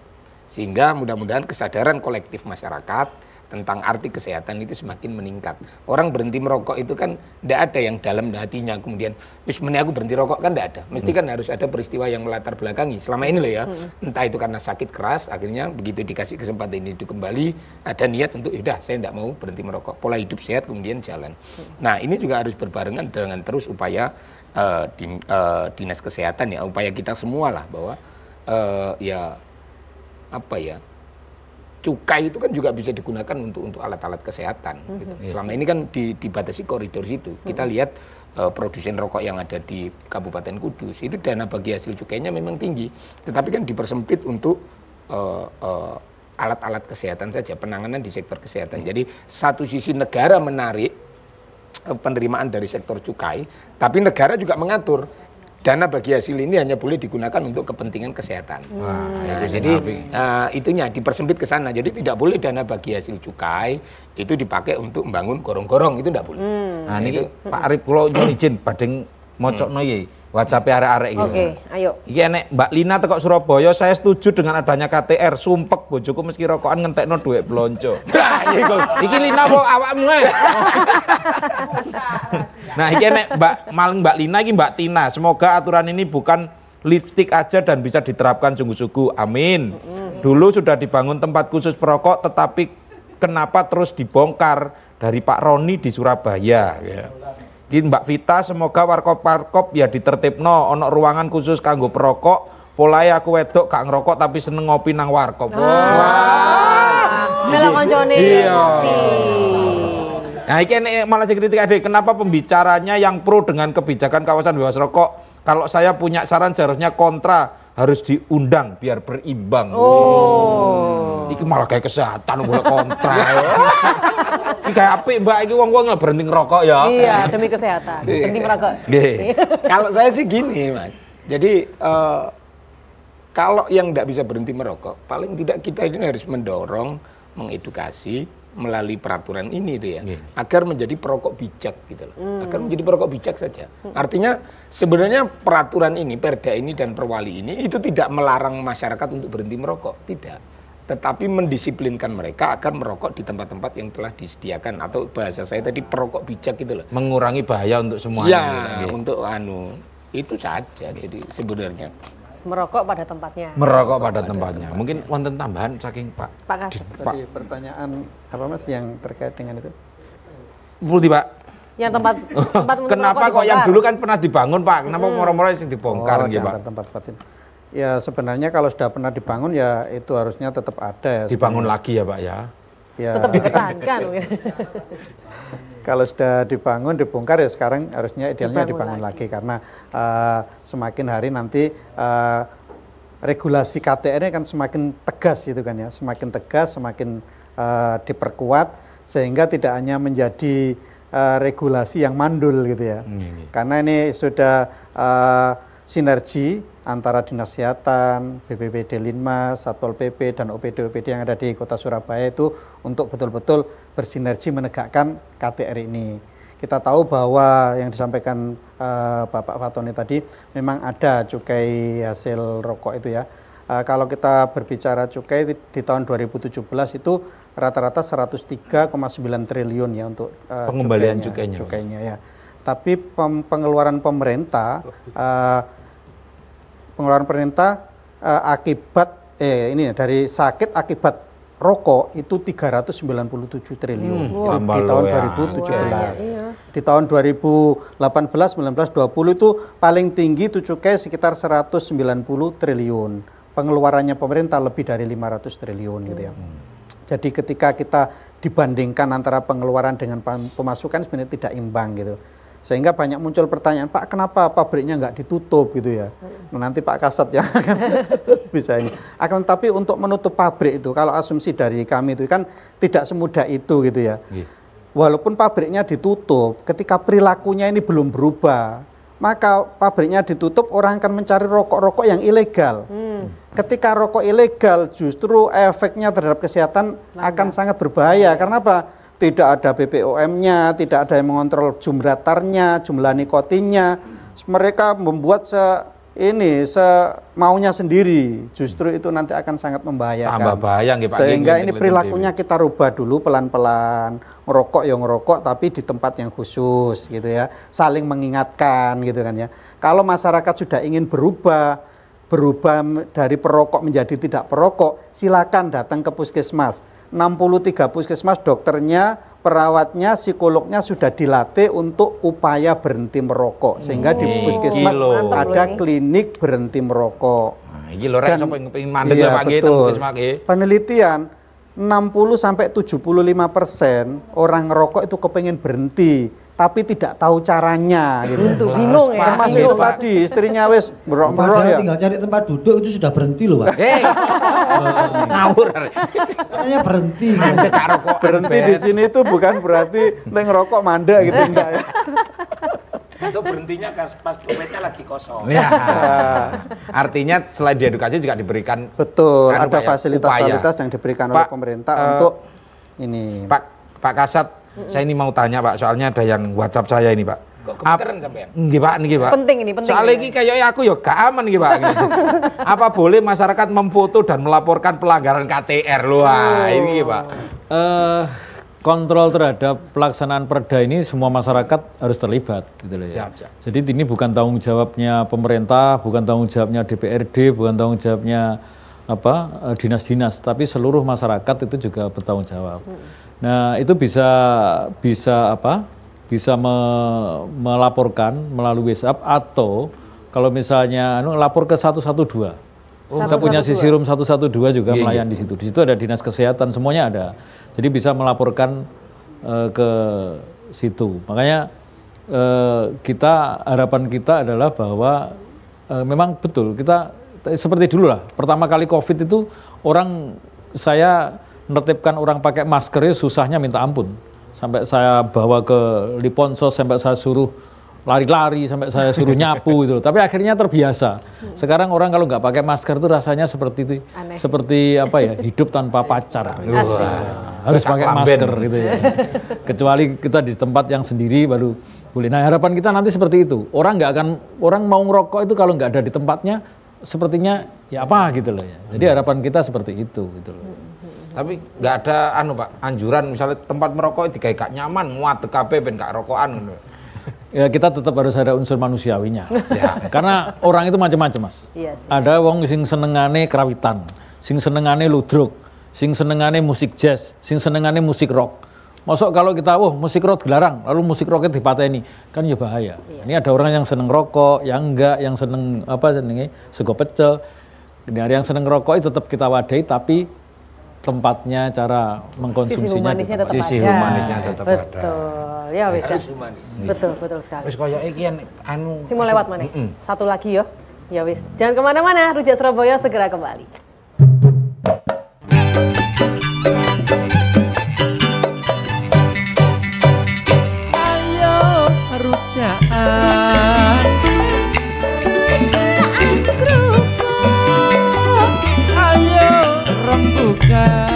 Speaker 7: Sehingga mudah-mudahan kesadaran kolektif masyarakat tentang arti kesehatan itu semakin meningkat. Orang berhenti merokok itu kan tidak ada yang dalam hatinya kemudian aku berhenti rokok kan tidak ada. Mesti kan harus ada peristiwa yang melatar belakangi. Selama ini loh ya, entah itu karena sakit keras, akhirnya begitu dikasih kesempatan ini kembali, ada niat untuk sudah saya tidak mau berhenti merokok. Pola hidup sehat kemudian jalan. Nah ini juga harus berbarengan dengan terus upaya dinas kesehatan ya, upaya kita semua lah bahwa cukai itu kan juga bisa digunakan untuk alat-alat kesehatan. Gitu. Selama ini kan dibatasi koridor situ. Kita lihat produsen rokok yang ada di Kabupaten Kudus itu dana bagi hasil cukainya memang tinggi, tetapi kan dipersempit untuk alat-alat kesehatan saja, penanganan di sektor kesehatan. Jadi satu sisi negara menarik penerimaan dari sektor cukai, tapi negara juga mengatur dana bagi hasil ini hanya boleh digunakan untuk kepentingan kesehatan. Jadi itunya dipersempit ke sana. Jadi tidak boleh dana bagi hasil cukai itu dipakai untuk membangun gorong-gorong, itu tidak boleh.
Speaker 2: Nah ini Pak Arif kula nyuwun izin badhe mocokno iki WhatsApp arek-arek iki.
Speaker 3: Oke, ayo.
Speaker 2: Iki enek Mbak Lina teko Surabaya, saya setuju dengan adanya KTR. Sumpek bojoku meski rokokan ngentekno dhuwit blonjo. Iki Lina kok awakmu ae. Nah, iki enek Mbak Lina iki Mbak Tina. Semoga aturan ini bukan lipstik aja dan bisa diterapkan sungguh-sungguh. Amin. Dulu sudah dibangun tempat khusus perokok, tetapi kenapa terus dibongkar dari Pak Roni di Surabaya? Ya. Mbak Vita, semoga warkop-warkop ya ditertibno, ono ruangan khusus kanggo perokok. Polahe aku wedok gak ngerokok tapi seneng ngopi nang warkop.
Speaker 3: Melo koncone.
Speaker 2: Iya. Nah, ini malah kritik ada. Kenapa pembicaranya yang pro dengan kebijakan kawasan bebas rokok? Kalau saya punya saran seharusnya kontra, harus diundang biar berimbang. Ini malah kayak kesehatan boleh kontra. Ini kayak apik Mbak, ini wong-wong lah berhenti ngerokok ya.
Speaker 3: Iya, demi kesehatan. Berhenti merokok.
Speaker 7: Kalau saya sih gini, Mas. Jadi kalau yang tidak bisa berhenti merokok, paling tidak kita ini harus mendorong, mengedukasi melalui peraturan ini itu ya, agar menjadi perokok bijak gitu loh. Agar menjadi perokok bijak saja. Artinya sebenarnya peraturan ini, perda ini dan perwali ini itu tidak melarang masyarakat untuk berhenti merokok, tidak. Tetapi mendisiplinkan mereka agar merokok di tempat-tempat yang telah disediakan, atau bahasa saya tadi perokok bijak gitu loh.
Speaker 2: Mengurangi bahaya untuk semuanya.
Speaker 7: Ya, untuk itu saja. Jadi sebenarnya
Speaker 3: Merokok pada tempatnya.
Speaker 2: merokok pada tempatnya. Mungkin wonten tambahan saking Pak.
Speaker 3: Pak Kasat.
Speaker 8: Tadi pertanyaan apa Mas yang terkait dengan itu?
Speaker 2: Budi Pak.
Speaker 3: Yang tempat untuk
Speaker 2: Kenapa
Speaker 3: merokok
Speaker 2: kok yang
Speaker 3: dibongkar?
Speaker 2: dulu kan pernah dibangun Pak? Kenapa moro-moro yang dibongkar nggih Pak?
Speaker 8: diangkat tempat batin. Ya sebenarnya kalau sudah pernah dibangun ya itu harusnya tetap ada ya.
Speaker 2: Dibangun
Speaker 8: sebenarnya.
Speaker 2: lagi ya Pak ya.
Speaker 8: Ya,
Speaker 3: Tetap dipertahankan.
Speaker 8: kalau sudah dibangun, dibongkar ya sekarang harusnya idealnya
Speaker 3: Dibangun
Speaker 8: dibangun lagi karena semakin hari nanti regulasi KTR-nya kan semakin tegas gitu kan ya, semakin tegas, semakin diperkuat sehingga tidak hanya menjadi regulasi yang mandul gitu ya. Karena ini sudah sinergi antara Dinas Kesehatan, BPBD Linmas, Satpol PP dan OPD-OPD yang ada di Kota Surabaya itu untuk betul-betul bersinergi menegakkan KTR ini. Kita tahu bahwa yang disampaikan Bapak Fatoni tadi memang ada cukai hasil rokok itu ya. Kalau kita berbicara cukai di tahun 2017 itu rata-rata 103,9 triliun ya untuk
Speaker 2: Pengembalian cukainya
Speaker 8: ya. Tapi pengeluaran pemerintah akibat ini dari sakit akibat rokok itu 397 triliun di tahun 2017. Di tahun 2018, 19, 20 itu paling tinggi itu cukai sekitar 190 triliun. Pengeluarannya pemerintah lebih dari 500 triliun gitu ya. Jadi ketika kita dibandingkan antara pengeluaran dengan pemasukan sebenarnya tidak imbang gitu. Sehingga banyak muncul pertanyaan, Pak kenapa pabriknya nggak ditutup gitu ya. Nah, nanti Pak Kasat ya bisa ini. Akan tapi untuk menutup pabrik itu, kalau asumsi dari kami itu kan tidak semudah itu gitu ya. Walaupun pabriknya ditutup, ketika perilakunya ini belum berubah, maka pabriknya ditutup, orang akan mencari rokok-rokok yang ilegal. Ketika rokok ilegal justru efeknya terhadap kesehatan akan sangat berbahaya. Karena apa? Tidak ada BPOM-nya, tidak ada yang mengontrol jumlah tarnya, jumlah nikotinnya. Mereka membuat semaunya sendiri. Justru itu nanti akan sangat membahayakan.
Speaker 2: Tambah bahaya nggih Pak.
Speaker 8: Sehingga ini perilakunya kita rubah dulu pelan-pelan. Ngerokok ya ngerokok tapi di tempat yang khusus gitu ya. Saling mengingatkan gitu kan ya. Kalau masyarakat sudah ingin berubah dari perokok menjadi tidak perokok, silakan datang ke puskesmas. 63 puskesmas dokternya, perawatnya, psikolognya sudah dilatih untuk upaya berhenti merokok. Sehingga di puskesmas ada klinik berhenti merokok.
Speaker 2: Nah, iki lho rek sapa pengen mandeg ya Pak nggih teng puskesmas nggih.
Speaker 8: Penelitian 60-75% orang ngerokok itu kepengen berhenti tapi tidak tahu caranya gitu.
Speaker 3: Bingung ya.
Speaker 8: Termasuk itu tadi istrinya wis merok-merok ya.
Speaker 1: Tinggal cari tempat duduk itu sudah berhenti loh Pak.
Speaker 2: Ngawur.
Speaker 1: Katanya berhenti.
Speaker 8: Berhenti di sini itu bukan berarti neng ngerokok mandek gitu enggak ya.
Speaker 7: Itu berhentinya pas dompetnya lagi kosong.
Speaker 2: Ya. Artinya selain diedukasi juga diberikan
Speaker 8: betul ada
Speaker 2: Pak,
Speaker 8: fasilitas-fasilitas yang diberikan oleh pemerintah untuk ini.
Speaker 2: Pak Kasat, saya ini mau tanya Pak, soalnya ada yang WhatsApp saya ini Pak.
Speaker 7: Kok kebetulan sampean?
Speaker 2: Nggih Pak, nggih Pak.
Speaker 3: Penting ini, penting.
Speaker 2: Soalnya ini kayaknya aku ya gak aman nggih Pak. Apa boleh masyarakat memfoto dan melaporkan pelanggaran KTR loh? Ini Pak.
Speaker 6: Kontrol terhadap pelaksanaan perda ini semua masyarakat harus terlibat gitu loh ya.
Speaker 2: Siap.
Speaker 6: Jadi ini bukan tanggung jawabnya pemerintah, bukan tanggung jawabnya DPRD, bukan tanggung jawabnya dinas-dinas, tapi seluruh masyarakat itu juga bertanggung jawab. Nah, itu bisa melaporkan melalui WhatsApp atau kalau misalnya lapor ke 112. Kita punya Sisirum 112 juga melayani di situ. Di situ ada dinas kesehatan, semuanya ada. Jadi bisa melaporkan ke situ. Makanya harapan kita adalah bahwa memang betul kita seperti dulu lah. Pertama kali COVID itu saya nertibkan orang pakai masker itu susahnya minta ampun. Sampai saya bawa ke Liponsos, sampai saya suruh lari-lari, sampai saya suruh nyapu itu. Tapi akhirnya terbiasa. Sekarang orang kalau nggak pakai masker itu rasanya seperti apa ya, hidup tanpa pacar. Harus pakai masker gitu ya. Kecuali kita di tempat yang sendiri baru boleh. Nah, harapan kita nanti seperti itu. Orang mau ngerokok itu kalau nggak ada di tempatnya sepertinya ya apa gitu loh ya. Jadi harapan kita seperti itu gitu loh.
Speaker 2: Tapi nggak ada Pak, anjuran misalnya tempat merokok itu kayak gak nyaman, muat TKP ben gak rokokan.
Speaker 6: Ya kita tetap harus ada unsur manusiawinya. Ya. Karena orang itu macam-macam, Mas.
Speaker 3: Iya sih.
Speaker 6: Ada wong sing senengane kerawitan, sing senengane ludruk, sing senengane musik jazz, sing senengane musik rock. Masuk kalau kita musik rock dilarang, lalu musik rocknya dipateni, kan ya bahaya. Iya. Ini ada orang yang seneng rokok, yang enggak, yang seneng sego pecel. Dari yang seneng rokok itu tetap kita wadahi, tapi tempatnya, cara mengkonsumsinya
Speaker 3: sisi humanisnya tetap ada. Betul. Ya wis. Betul sekali.
Speaker 2: Wis koyo iki
Speaker 3: sing mau lewat mana? Satu lagi yo. Ya wis. Jangan kemana-mana, Rujak Surabaya segera kembali.
Speaker 9: Ayo rujakan. Rembukan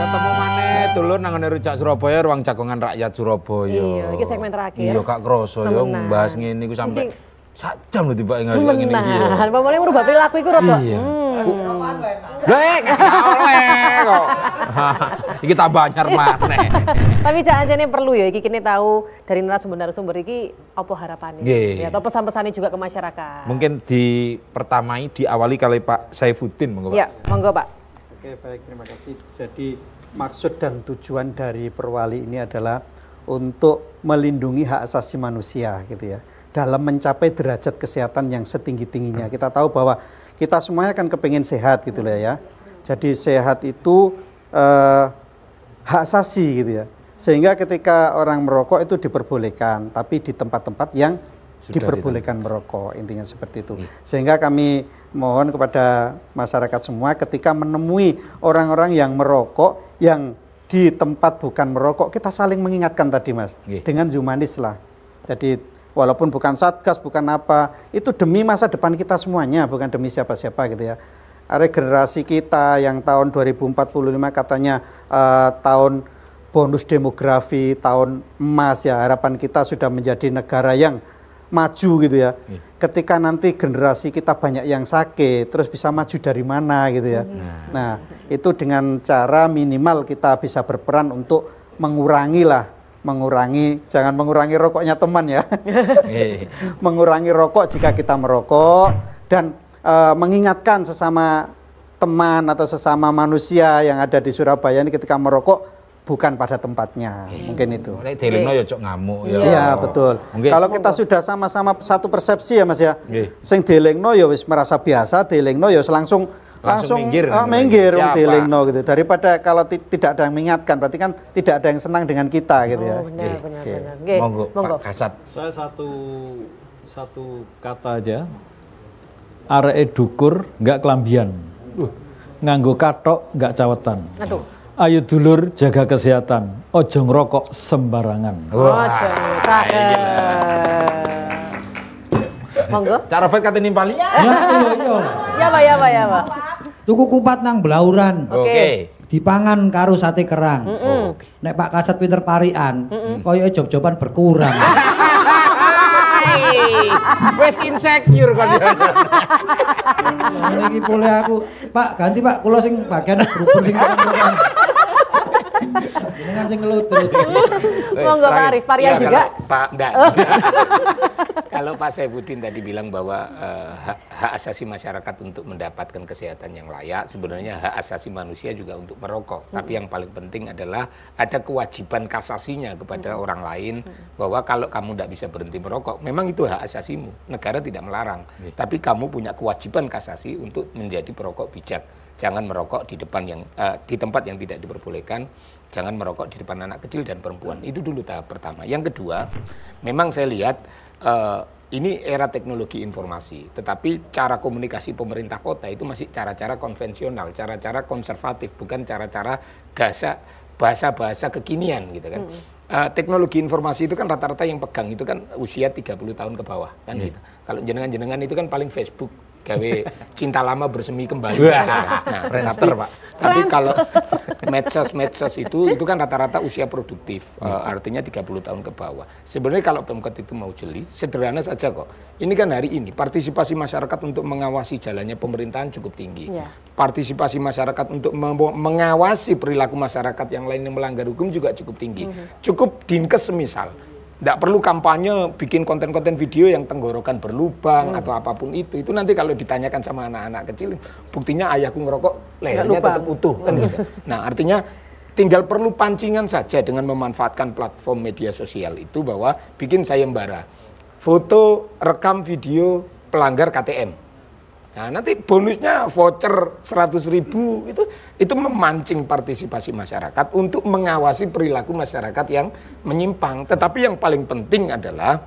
Speaker 2: ketemu maneh dulur nang Rujak Surabaya, ruang jagongan rakyat Surabaya.
Speaker 3: Iya, iki segmen terakhir.
Speaker 2: Iya, Kak Kroso yo mbahas ngene iku sampai sak jam lho tiba ngene iki.
Speaker 3: Nah, pamane merubah perilaku iku rada.
Speaker 2: Lek, oleh kok. Iki tambah anyar maneh.
Speaker 3: Tapi jangan-jangan perlu ya iki kene tahu dari narasumber iki apa harapannya. Ya, atau pesan-pesannya juga ke masyarakat.
Speaker 2: Mungkin diawali kali Pak Saifuddin, monggo Pak.
Speaker 3: Ya, monggo Pak.
Speaker 8: Oke, baik, terima kasih. Jadi maksud dan tujuan dari Perwali ini adalah untuk melindungi hak asasi manusia gitu ya. Dalam mencapai derajat kesehatan yang setinggi-tingginya. Kita tahu bahwa kita semuanya kan kepengen sehat gitu lah ya. Jadi sehat itu hak asasi gitu ya. Sehingga ketika orang merokok itu diperbolehkan, tapi di tempat-tempat yang diperbolehkan merokok, intinya seperti itu. Sehingga kami mohon kepada masyarakat semua ketika menemui orang-orang yang merokok, yang di tempat bukan merokok, kita saling mengingatkan tadi Mas, dengan humanis lah. Jadi walaupun bukan satgas, bukan apa, itu demi masa depan kita semuanya, bukan demi siapa-siapa gitu ya. Ada generasi kita yang tahun 2045 katanya tahun bonus demografi, tahun emas ya, harapan kita sudah menjadi negara yang maju gitu ya. Ketika nanti generasi kita banyak yang sakit, terus bisa maju dari mana gitu ya. Nah, itu dengan cara minimal kita bisa berperan untuk jangan mengurangi rokoknya teman ya. Mengurangi rokok jika kita merokok dan mengingatkan sesama teman atau sesama manusia yang ada di Surabaya ini ketika merokok bukan pada tempatnya, mungkin itu.
Speaker 2: Delingno ya cok ngamuk ya.
Speaker 8: Iya, betul. Kalau kita sudah sama-sama satu persepsi ya Mas ya. Sing delingno ya wis merasa biasa, delingno ya langsung minggir delingno gitu. Daripada kalau tidak ada yang mengingatkan, berarti kan tidak ada yang senang dengan kita gitu ya.
Speaker 3: Benar.
Speaker 2: Monggo Pak Kasat.
Speaker 6: Saya satu kata aja. Areke dukur enggak kelambian. Nganggo kathok enggak cawetan. Aduh. Ayo dulur jaga kesehatan, ojo ngerokok sembarangan.
Speaker 3: Monggo.
Speaker 2: Cara bet kate nimpali?
Speaker 3: Ya Pak.
Speaker 1: Tuku kupat nang Blauran.
Speaker 2: Oke.
Speaker 1: Dipangan karo sate kerang. Nek Pak Kasat pinter parian, koyoke job-joban berkurang.
Speaker 2: Wes insecure kan ya.
Speaker 1: Ngene iki pole aku, Pak, ganti Pak, kula sing bagian gruper sing kurang. Dengan sing ngeludruk.
Speaker 3: Monggo Pak Arif, parian juga.
Speaker 7: Pak enggak. Kalau Pak Saifuddin tadi bilang bahwa hak asasi masyarakat untuk mendapatkan kesehatan yang layak, sebenarnya hak asasi manusia juga untuk merokok. Tapi yang paling penting adalah ada kewajiban kasasinya kepada orang lain bahwa kalau kamu tidak bisa berhenti merokok, memang itu hak asasimu. Negara tidak melarang, tapi kamu punya kewajiban kasasi untuk menjadi perokok bijak. Jangan merokok di depan di tempat yang tidak diperbolehkan. Jangan merokok di depan anak kecil dan perempuan. Itu dulu tahap pertama. Yang kedua, memang saya lihat ini era teknologi informasi, tetapi cara komunikasi pemerintah kota itu masih cara-cara konvensional, cara-cara konservatif, bukan cara-cara bahasa-bahasa kekinian gitu kan. Teknologi informasi itu kan rata-rata yang pegang itu kan usia 30 tahun ke bawah kan gitu. Kalau jenengan-jenengan itu kan paling Facebook, gawe cinta lama bersemi kembali. Nah, tapi kalau medsos itu kan rata-rata usia produktif, artinya 30 tahun ke bawah. Sebenarnya kalau Pemkot itu mau jeli, sederhana saja kok. Ini kan hari ini partisipasi masyarakat untuk mengawasi jalannya pemerintahan cukup tinggi. Partisipasi masyarakat untuk mengawasi perilaku masyarakat yang lain yang melanggar hukum juga cukup tinggi. Cukup dinkes semisal. Tidak perlu kampanye bikin konten-konten video yang tenggorokan berlubang atau apapun itu. Itu nanti kalau ditanyakan sama anak-anak kecil, buktinya ayahku ngerokok, lehernya tetap utuh. Kan gitu. Nah artinya tinggal perlu pancingan saja dengan memanfaatkan platform media sosial itu bahwa bikin sayembara. Foto, rekam video pelanggar KTM. Nah nanti bonusnya voucher 100.000 itu memancing partisipasi masyarakat untuk mengawasi perilaku masyarakat yang menyimpang. Tetapi yang paling penting adalah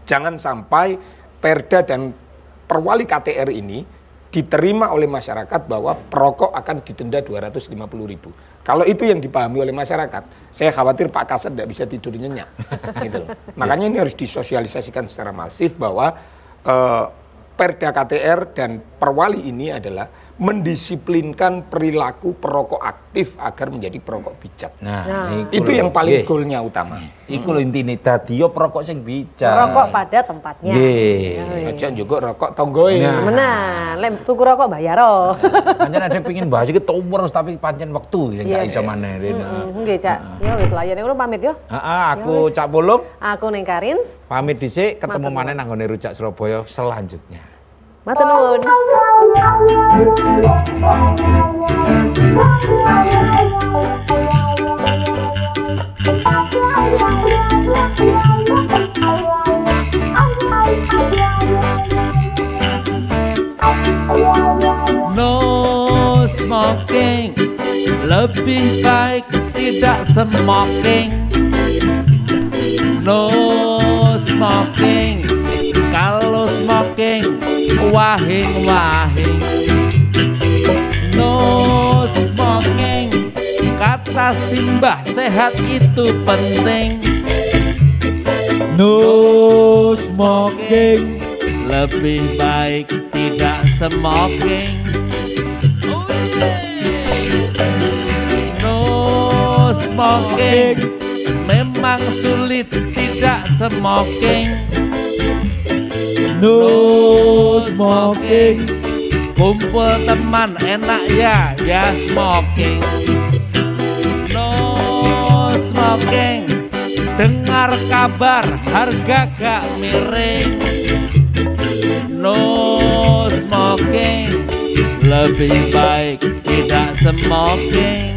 Speaker 7: jangan sampai Perda dan Perwali KTR ini diterima oleh masyarakat bahwa perokok akan didenda 250.000. Kalau itu yang dipahami oleh masyarakat, saya khawatir Pak Kasat tidak bisa tidur nyenyak. Gitu loh. Makanya ini harus disosialisasikan secara masif bahwa Perda KTR dan Perwali ini adalah mendisiplinkan perilaku perokok aktif agar menjadi perokok bijak. Nah, itu yang paling goalnya utama.
Speaker 2: Iku lho intine dadi yo perokok sing bijak.
Speaker 3: Rokok pada tempatnya.
Speaker 7: Aja juga rokok tonggoe.
Speaker 3: Nah, lem tuku rokok bayar.
Speaker 2: Pancen ada pengin bahas iki terus tapi pancen wektu sing gak iso maneh.
Speaker 3: Nggih, Cak. Ya wis layane ngono pamit yo.
Speaker 2: Aku Cak Pulung.
Speaker 3: Aku Neng Karin.
Speaker 2: Pamit dhisik, ketemu maneh nang gone Rujak Surabaya selanjutnya.
Speaker 3: Matur nuwun.
Speaker 9: No smoking, lebih baik tidak smoking. No smoking, kalau smoking wahing-wahing. No smoking, kata Simbah sehat itu penting. No smoking, lebih baik tidak smoking. No smoking, memang sulit tidak smoking. No smoking, kumpul teman enak ya smoking. No smoking, dengar kabar harga gak miring. No smoking, lebih baik tidak smoking.